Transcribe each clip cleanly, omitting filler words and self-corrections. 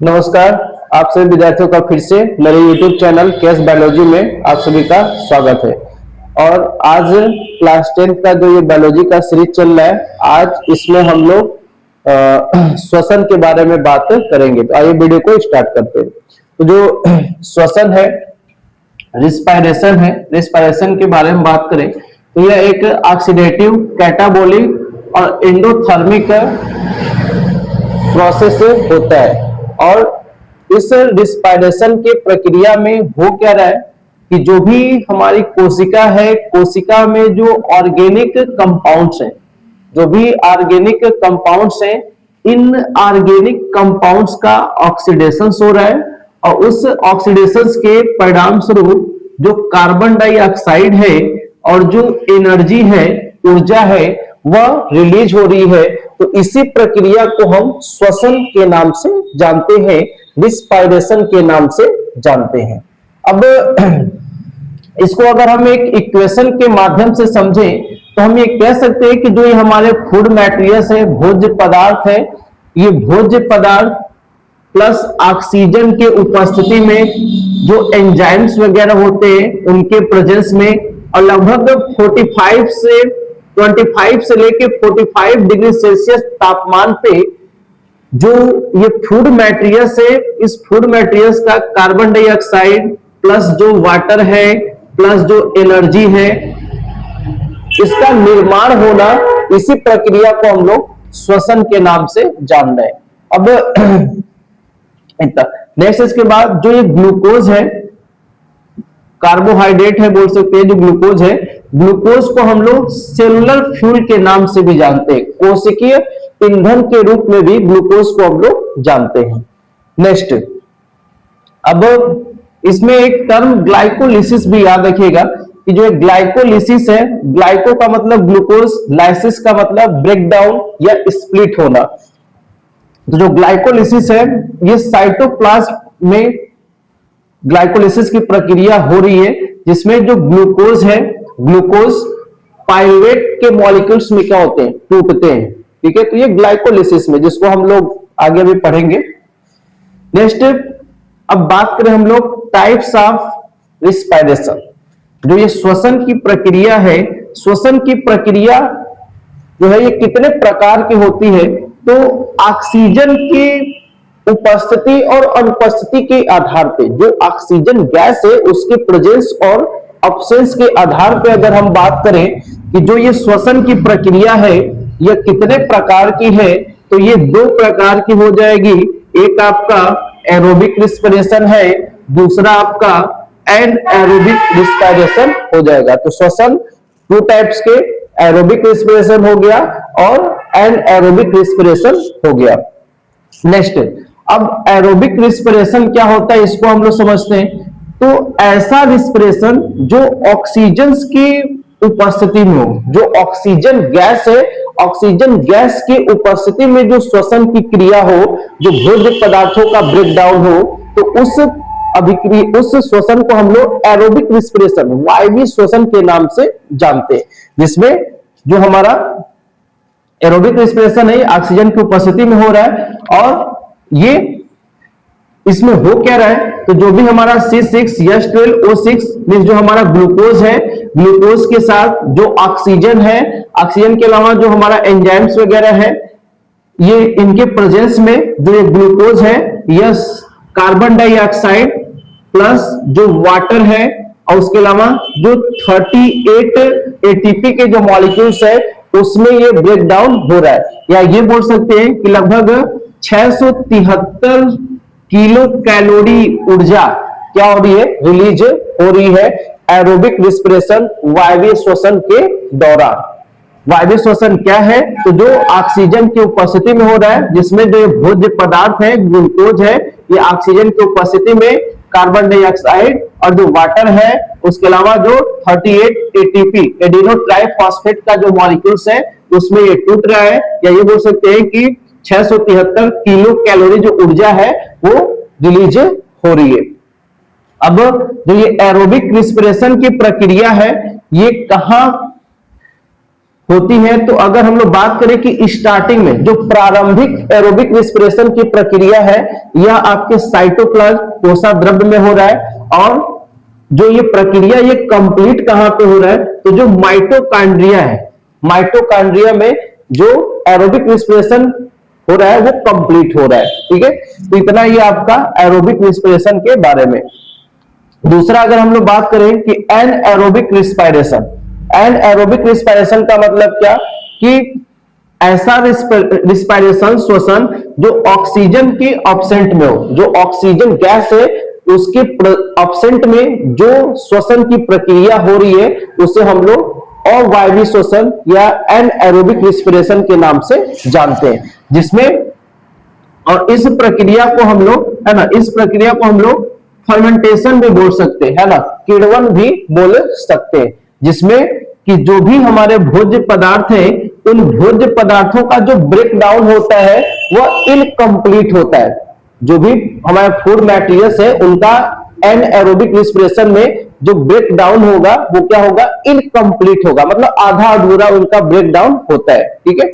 नमस्कार। आप सभी विद्यार्थियों का फिर से मेरे YouTube चैनल केएस बायोलॉजी में आप सभी का स्वागत है। और आज क्लास 10 का जो ये बायोलॉजी का सीरीज चल रहा है, आज इसमें हम लोग श्वसन के बारे में बात करेंगे। तो आइए वीडियो को स्टार्ट करते हैं। तो जो श्वसन है, रिस्पायरेशन है, रिस्पायरेशन के बारे में बात करें तो यह एक ऑक्सीडेटिव, कैटाबोलिक और एंडोथर्मिक प्रोसेस होता है। और इस रिस्पायरेशन के प्रक्रिया में हो क्या रहा है कि जो भी हमारी कोशिका है, कोशिका में जो ऑर्गेनिक कंपाउंड्स हैं, जो भी ऑर्गेनिक कंपाउंड्स हैं, इन ऑर्गेनिक कंपाउंड्स का ऑक्सीडेशन हो रहा है और उस ऑक्सीडेशन के परिणाम स्वरूप जो कार्बन डाइऑक्साइड है और जो एनर्जी है, ऊर्जा है, वह रिलीज हो रही है। तो इसी प्रक्रिया को हम श्वसन के नाम से जानते हैं, रिस्पायरेशन के नाम से जानते हैं। अब इसको अगर हम एक इक्वेशन के माध्यम से समझें तो हम ये कह सकते हैं कि जो ये हमारे फूड मैटेरियल्स है, भोज्य पदार्थ है, ये भोज्य पदार्थ प्लस ऑक्सीजन के उपस्थिति में जो एंजाइम्स वगैरह होते हैं उनके प्रेजेंस में, और लगभग 25 से लेके 45 डिग्री सेल्सियस तापमान पे जो ये फूड मटेरियल्स है, इस फूड मटेरियल्स का कार्बन डाइऑक्साइड प्लस जो वाटर है प्लस जो एनर्जी है, इसका निर्माण होना, इसी प्रक्रिया को हम लोग श्वसन के नाम से जान रहे हैं। अब नेक्स्ट इसके बाद जो ये ग्लूकोज है, कार्बोहाइड्रेट है बोल सकते हैं, जो ग्लूकोज है, ग्लूकोज को हम लोग सेलुलर फ्यूल के नाम से भी जानते हैं, कोशिकीय ईंधन के रूप में भी ग्लूकोज को हम लोग जानते हैं। नेक्स्ट, अब इसमें एक टर्म ग्लाइकोलिसिस भी याद रखिएगा कि जो ग्लाइकोलिसिस है, ग्लाइको का मतलब ग्लूकोज, लाइसिस का मतलब ब्रेक डाउन या स्प्लिट होना। तो जो ग्लाइकोलिसिस है, ये साइटोप्लाज्म में ग्लाइकोलिसिस की प्रक्रिया हो रही है, जिसमें जो ग्लूकोज है, ग्लूकोज पाइरुवेट के मॉलिक्यूल्स में क्या होते हैं, टूटते हैं। ठीक है, तो ये ग्लाइकोलिसिस में, जिसको हम लोग आगे भी पढ़ेंगे। नेक्स्ट, अब बात करें हम लोग टाइप्स ऑफ रिस्पायरेशन। जो ये श्वसन की प्रक्रिया है, श्वसन की प्रक्रिया जो है ये कितने प्रकार की होती है, तो ऑक्सीजन की उपस्थिति और अनुपस्थिति के आधार पे, जो ऑक्सीजन गैस है उसके प्रेजेंस और अब्सेंस के आधार पे अगर हम बात करें कि जो ये श्वसन की प्रक्रिया है यह कितने प्रकार की है, तो ये दो प्रकार की हो जाएगी। एक आपका एरोबिक रिस्पिरेशन है, दूसरा आपका एनएरोबिक रिस्पिरेशन हो जाएगा। तो श्वसन टू टाइप्स के, एरोबिक रिस्पिरेशन हो गया और एनएरोबिक रिस्पिरेशन हो गया। नेक्स्ट, अब एरोबिक रिस्पिरेशन क्या होता है, इसको हम लोग समझते हैं। तो ऐसा रिस्पिरेशन जो ऑक्सीजन की उपस्थिति में हो, जो ऑक्सीजन गैस है, ऑक्सीजन गैस की उपस्थिति में जो श्वसन की क्रिया हो, जो भोज्य पदार्थों का ब्रेक डाउन हो, तो उस अभिक्रिया, उस श्वसन को हम लोग एरोबिक रिस्पिरेशन, वायवीय श्वसन के नाम से जानते हैं। जिसमें जो हमारा एरोबिक रिस्पिरेशन है ऑक्सीजन की उपस्थिति में हो रहा है, और ये इसमें हो क्या रहा है, तो जो भी हमारा C6H12O6 मींस जो हमारा ग्लूकोज है, ग्लूकोज के साथ जो ऑक्सीजन है, ऑक्सीजन के अलावा जो हमारा एंजाइम्स वगैरह है, ये इनके प्रेजेंस में जो ये ग्लूकोज है, यह कार्बन डाइऑक्साइड प्लस जो वाटर है, और उसके अलावा जो 38 एटीपी के जो मॉलिक्यूल्स है उसमें ये ब्रेक डाउन हो रहा है। या ये बोल सकते हैं कि लगभग 673 किलो कैलोरी ऊर्जा क्या हो रही है, रिलीज हो रही है एरोबिक रिस्पिरेशन, वायवीय श्वसन के दौरान। वायवीय श्वसन क्या है, तो जो ऑक्सीजन की उपस्थिति में हो रहा है, जिसमें जो भोज्य पदार्थ है, ग्लूकोज है, ये ऑक्सीजन की उपस्थिति में कार्बन डाइऑक्साइड और जो वाटर है, उसके अलावा जो 38 एटीपी एडिनो ट्राइफॉस्फेट का जो मॉलिक्यूल्स है उसमें ये टूट रहा है। या ये बोल सकते हैं कि 673 किलो कैलोरी जो ऊर्जा है वो रिलीज हो रही है। अब जो ये एरोबिक रिस्पिरेशन की प्रक्रिया है ये कहां होती है। तो अगर हम लोग बात करें कि स्टार्टिंग में जो प्रारंभिक एरोबिक रिस्पिरेशन की प्रक्रिया है यह आपके साइटोप्लाज्म कोशिका द्रव्य में हो रहा है, और जो ये प्रक्रिया ये कंप्लीट कहां पे हो रहा है, तो जो माइटोकांड्रिया है, माइटोकांड्रिया में जो एरोबिक रिस्पिरेशन हो रहा है वो कंप्लीट हो रहा है। ठीक है, तो इतना ये आपका एरोबिक रिस्पिरेशन के बारे में। दूसरा अगर हम लोग बात करें कि एनएरोबिक रिस्पिरेशन, एनएरोबिक रिस्पिरेशन का मतलब क्या कि ऐसा रिस्पिरेशन श्वसन जो ऑक्सीजन के एब्सेंट में हो, जो ऑक्सीजन गैस है उसके एब्सेंट में जो श्वसन की प्रक्रिया हो रही है उसे हम लोग अवायवीय श्वसन या एनएरोबिक रिस्पिरेशन के नाम से जानते हैं। जिसमें और इस प्रक्रिया को हम लोग, है ना, इस प्रक्रिया को हम लोग फर्मेंटेशन भी बोल सकते हैं, है ना, किण्वन भी बोल सकते हैं। जिसमें कि जो भी हमारे भोज्य पदार्थ हैं उन भोज्य पदार्थों का जो ब्रेक डाउन होता है वह इनकम्प्लीट होता है। जो भी हमारे फूड मटेरियल्स है उनका एनएरोबिक रिस्पिरेशन में जो ब्रेक डाउन होगा वो क्या होगा, इनकम्प्लीट होगा, मतलब आधा अधूरा उनका ब्रेक डाउन होता है। ठीक है,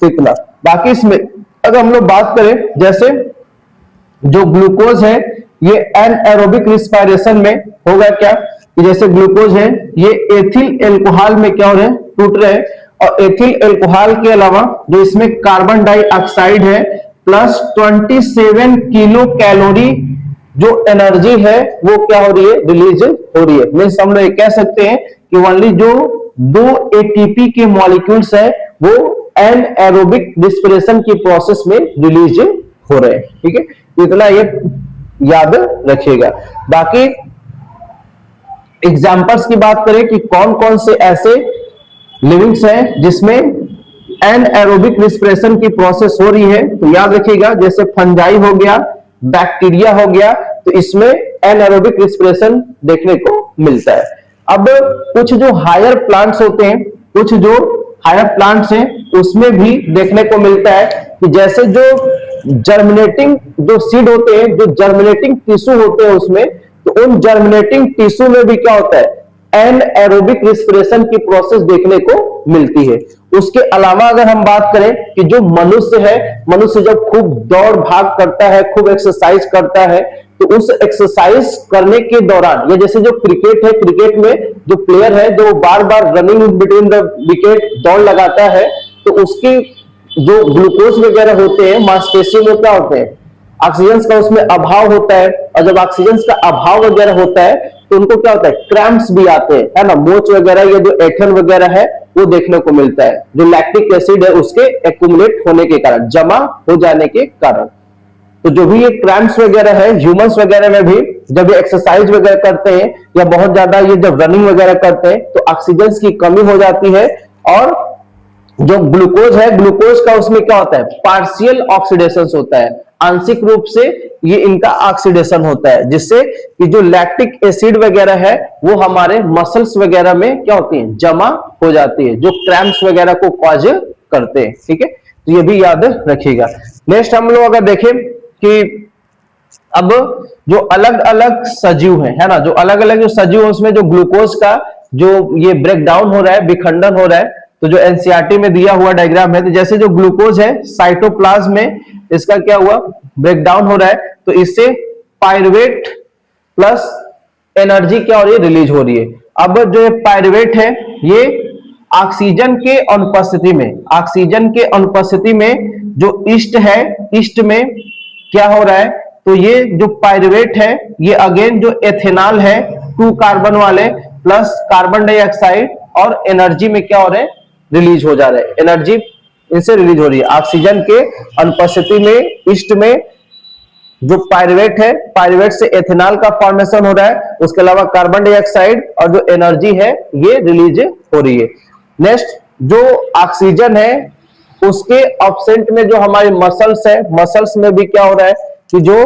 तो इतना। बाकी इसमें अगर हम लोग बात करें जैसे जो ग्लूकोज है ये एनएरोबिक रिस्पिरेशन में होगा क्या कि जैसे ग्लूकोज है ये एथिल एल्कोहल में क्या हो रहे हैं, टूट रहे हैं, और एथिल एल्कोहल के अलावा जो इसमें कार्बन डाइऑक्साइड है प्लस 27 किलो कैलोरी जो एनर्जी है वो क्या हो रही है, रिलीज हो रही है। मीन्स हम लोग कह सकते हैं कि ओनली जो 2 एटीपी के मॉलिक्यूल्स है वो एनएरोबिक रिस्पिरेशन की प्रोसेस में रिलीज हो रहे हैं। ठीक है, इतना ये याद रखिएगा। बाकी एग्जांपल्स की बात करें कि कौन कौन से ऐसे लिविंग्स हैं जिसमें एनएरोबिक रिस्पिरेशन की प्रोसेस हो रही है, तो याद रखिएगा जैसे फंजाई हो गया, बैक्टीरिया हो गया, तो इसमें एनएरोबिक रिस्पिरेशन देखने को मिलता है। अब कुछ जो हायर प्लांट्स होते हैं, कुछ जो हायर प्लांट्स हैं उसमें भी देखने को मिलता है कि जैसे जो जर्मिनेटिंग जो सीड होते हैं, जो जर्मिनेटिंग टिश्यू होते हैं उसमें, तो उन जर्मिनेटिंग टिश्यू में भी क्या होता है, एनएरोबिक रिस्पिरेशन की प्रोसेस देखने को मिलती है। उसके अलावा अगर हम बात करें कि जो मनुष्य है, मनुष्य जब खूब दौड़ भाग करता है, खूब एक्सरसाइज करता है, तो उस एक्सरसाइज करने के दौरान या जैसे जो क्रिकेट है, क्रिकेट में जो प्लेयर है जो बार बार रनिंग बिटवीन द विकेट दौड़ लगाता है, तो उसके जो ग्लूकोज वगैरह होते हैं मांसपेशियों में क्या होते हैं, ऑक्सीजन का उसमें अभाव होता है, और जब ऑक्सीजन का अभाव वगैरह होता है तो उनको क्या होता है, क्रैम्प्स भी आते हैं, है ना, मोच वगैरह या जो एथन वगैरह है वो देखने को मिलता है, जो लैक्टिक एसिड है उसके एक्यूमुलेट होने के कारण, जमा हो जाने के कारण। तो जो भी ये क्रैम्प्स वगैरह है ह्यूमंस वगैरह में भी जब ये एक्सरसाइज वगैरह करते हैं या बहुत ज्यादा ये जब रनिंग वगैरह करते हैं तो ऑक्सीजन की कमी हो जाती है, और जो ग्लूकोज है, ग्लूकोज का उसमें क्या होता है, पार्शियल ऑक्सीडेशन होता है, आंशिक रूप से ये इनका ऑक्सीडेशन होता है, जिससे कि जो लैक्टिक एसिड वगैरह है वो हमारे मसल्स वगैरह में क्या होती है, जमा हो जाती है, जो क्रैम्प्स वगैरह को कॉज करते हैं। ठीक है, तो ये भी याद रखिएगा। नेक्स्ट हम लोग अगर देखें कि अब जो अलग अलग सजीव है ना, जो अलग अलग जो सजीव है उसमें जो ग्लूकोज का जो ये ब्रेक डाउन हो रहा है, विखंडन हो रहा है, तो जो एनसीईआरटी में दिया हुआ डायग्राम है, तो जैसे जो ग्लूकोज है साइटोप्लाज्म में इसका क्या हुआ, ब्रेक डाउन हो रहा है, तो इससे पायरुवेट प्लस एनर्जी क्या हो रही है, रिलीज हो रही है। अब जो पायरुवेट है ये ऑक्सीजन के अनुपस्थिति में, ऑक्सीजन के अनुपस्थिति में जो ईस्ट है, ईस्ट में क्या हो रहा है, तो ये जो पायरुवेट है ये अगेन जो एथेनॉल है 2 कार्बन वाले प्लस कार्बन डाइऑक्साइड और एनर्जी में क्या हो रहे हैं, रिलीज हो जा रहे हैं, एनर्जी इनसे रिलीज हो रही है। ऑक्सीजन के अनुपस्थिति में ईस्ट में जो पायरुवेट है, पायरुवेट से एथेनॉल का फॉर्मेशन हो रहा है, उसके अलावा कार्बन डाइऑक्साइड और जो एनर्जी है ये रिलीज हो रही है। नेक्स्ट जो ऑक्सीजन है उसके एब्सेंट में जो हमारे मसल्स है, मसल्स में भी क्या हो रहा है कि जो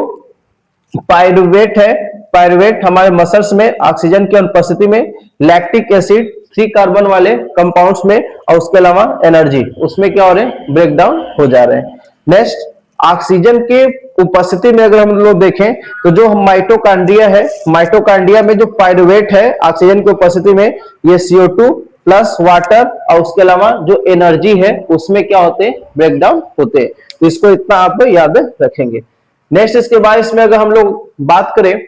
पायरुवेट है, पायरुवेट हमारे मसल्स में ऑक्सीजन की अनुपस्थिति में लैक्टिक एसिड 3 कार्बन वाले कंपाउंड्स में और उसके अलावा एनर्जी उसमें क्या हो रहे हैं, ब्रेक डाउन हो जा रहे हैं। नेक्स्ट ऑक्सीजन के उपस्थिति में अगर हम लोग देखें तो जो माइटोकांड्रिया है, माइटोकांड्रिया में जो पायरुवेट है ऑक्सीजन की उपस्थिति में ये CO2 प्लस वाटर और उसके अलावा जो एनर्जी है उसमें क्या होते हैं, ब्रेक डाउन होते हैं। तो इसको इतना आप याद रखेंगे। नेक्स्ट इसके बाद इसमें अगर हम लोग बात करें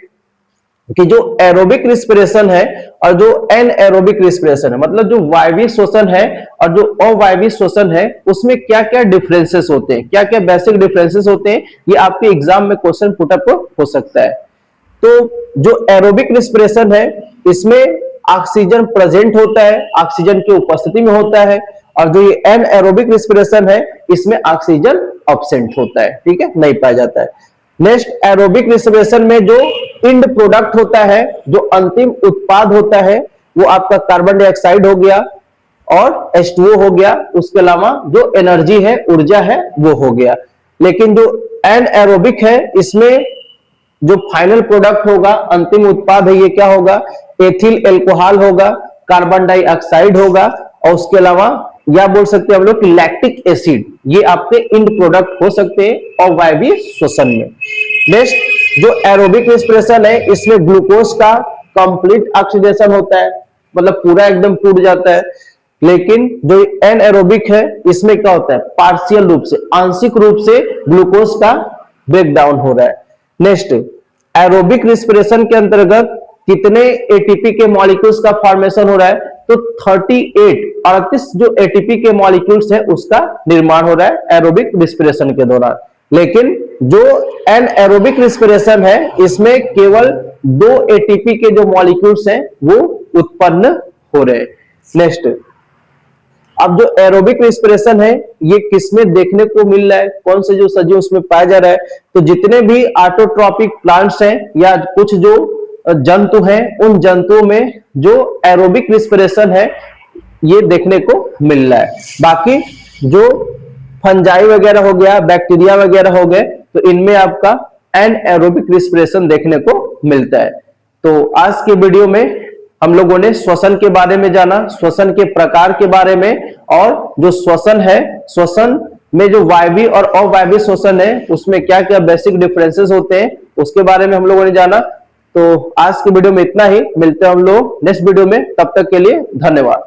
कि जो एरोबिक रिस्पिरेशन है और जो एनएरोबिक रिस्पिरेशन है, मतलब जो वायवीय श्वसन है और जो अवायवीय श्वसन है, उसमें क्या क्या डिफरेंसेस होते हैं, क्या क्या बेसिक डिफरेंसेस होते हैं, ये आपके एग्जाम में क्वेश्चन पुटअप हो सकता है। तो जो एरोबिक रिस्पिरेशन है इसमें ऑक्सीजन प्रेजेंट होता है, ऑक्सीजन की उपस्थिति में होता है, और जो ये एनएरोबिक रिस्पिरेशन है इसमें ऑक्सीजन एब्सेंट होता है, ठीक है, नहीं पाया जाता है। नेक्स्ट एरोबिक रिस्पिरेशन में जो इंड प्रोडक्ट होता है, जो अंतिम उत्पाद होता है, वो आपका कार्बन डाइऑक्साइड हो गया और H2O हो गया, उसके अलावा जो एनर्जी है, ऊर्जा है, वो हो गया। लेकिन जो एनएरोबिक है इसमें जो फाइनल प्रोडक्ट होगा, अंतिम उत्पाद है, ये क्या होगा, एथिल एल्कोहल होगा, कार्बन डाइऑक्साइड होगा, और उसके अलावा या बोल सकते हैं हम लोग लैक्टिक एसिड, ये आपके इंड प्रोडक्ट हो सकते हैं अवायवीय श्वसन में। नेक्स्ट जो एरोबिक रिस्पिरेशन है इसमें ग्लूकोज का कंप्लीट ऑक्सीडेशन होता है, मतलब पूरा एकदम टूट जाता है। लेकिन जो एनएरोबिक है इसमें क्या होता है, पार्शियल रूप से, आंशिक रूप से ग्लूकोज का ब्रेक डाउन हो रहा है। नेक्स्ट एरोबिक रिस्पिरेशन के अंतर्गत कितने एटीपी के मॉलिक्यूल्स का फॉर्मेशन हो रहा है, तो 38 जो एटीपी के मॉलिक्यूल्स है उसका निर्माण हो रहा है एरोबिक रिस्पिरेशन के दौरान। लेकिन जो एनएरोबिक रिस्पिरेशन है इसमें केवल 2 एटीपी के जो मॉलिक्यूल्स हैं वो उत्पन्न हो रहे हैं। नेक्स्ट अब जो एरोबिक रिस्पिरेशन है ये किसमें देखने को मिल रहा है, कौन से जो सजीव उसमें पाया जा रहा है, तो जितने भी ऑटोट्रॉपिक प्लांट्स हैं या कुछ जो जंतु हैं, उन जंतुओं में जो एरोबिक रिस्पिरेशन है ये देखने को मिल रहा है। बाकी जो फंजाई वगैरह हो गया, बैक्टीरिया वगैरह हो गए, तो इनमें आपका एनएरोबिक रिस्पिरेशन देखने को मिलता है। तो आज के वीडियो में हम लोगों ने श्वसन के बारे में जाना, श्वसन के प्रकार के बारे में, और जो श्वसन है, श्वसन में जो वायवीय और अवायवीय श्वसन है उसमें क्या क्या बेसिक डिफरेंसेस होते हैं उसके बारे में हम लोगों ने जाना। तो आज के वीडियो में इतना ही, मिलते हैं हम लोग नेक्स्ट वीडियो में, तब तक के लिए धन्यवाद।